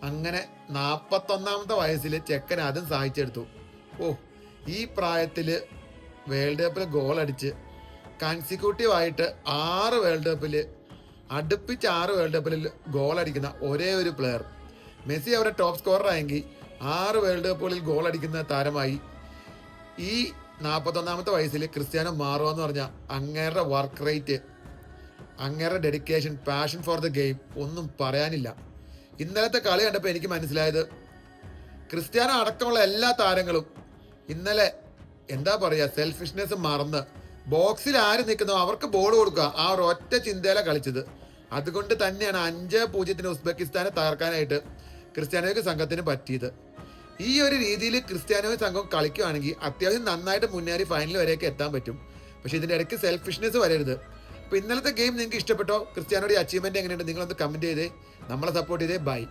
അങ്ങനെ 41-ാമത്തെ വയസ്സിൽ ചെക്കൻ അതും സഹായിച്ചെടുത്തു. ഓ, ഈ പ്രായത്തിൽ വേൾഡ് കപ്പിൽ ഗോൾ അടിച്ച് കൺസിക്യൂട്ടീവ് ആയിട്ട് 6 വേൾഡ് കപ്പിൽ അടുപ്പിച്ച് 6 വേൾഡ് കപ്പിൽ ഗോൾ അടിക്കുന്ന ഒരേ ഒരു പ്ലെയർ. മെസ്സി അവരുടെ ടോപ്പ് സ്കോറർ ആയെങ്കിൽ 6 വേൾഡ് കപ്പുകളിൽ ഗോൾ അടിക്കുന്ന താരമായി ഈ 41-ാമത്തെ വയസ്സിൽ ക്രിസ്ത്യാനോ മാറുമെന്ന് പറഞ്ഞാൽ അങ്ങേരുടെ വർക്ക് റേറ്റ്, അങ്ങേരുടെ dedication, passion for the game ഒന്നും പറയാനില്ല. ഇന്നലത്തെ കളി കണ്ടപ്പോൾ എനിക്ക് മനസ്സിലായത് ക്രിസ്ത്യാനോ അടക്കമുള്ള എല്ലാ താരങ്ങളും ഇന്നലെ എന്താ പറയുക, സെൽഫിഷ്നെസ് മറന്ന് ബോക്സിൽ ആര് നിൽക്കുന്നോ അവർക്ക് ബോൾ കൊടുക്കുക, ആ ഒരു ഒറ്റ ചിന്തയിലാണ് കളിച്ചത്. അതുകൊണ്ട് തന്നെയാണ് 5-0 ഉസ്ബെക്കിസ്ഥാനെ തകർക്കാനായിട്ട് ക്രിസ്ത്യാനോയ്ക്ക് സംഘത്തിന് പറ്റിയത്. ഈ ഒരു രീതിയിൽ ക്രിസ്ത്യാനോ സംഘം കളിക്കുകയാണെങ്കിൽ അത്യാവശ്യം നന്നായിട്ട് മുന്നേറി ഫൈനൽ വരെയൊക്കെ എത്താൻ പറ്റും. പക്ഷെ ഇതിൻ്റെ ഇടയ്ക്ക് സെൽഫിഷ്നെസ് വരരുത്. അപ്പോൾ ഇന്നലത്തെ ഗെയിം നിങ്ങൾക്ക് ഇഷ്ടപ്പെട്ടോ? ക്രിസ്ത്യാനോയുടെ അച്ചീവ്മെൻറ്റ് എങ്ങനെയുണ്ട്? നിങ്ങളൊന്ന് കമൻറ്റ് ചെയ്തേ, നമ്മളെ സപ്പോർട്ട് ചെയ്തേ. ബൈ.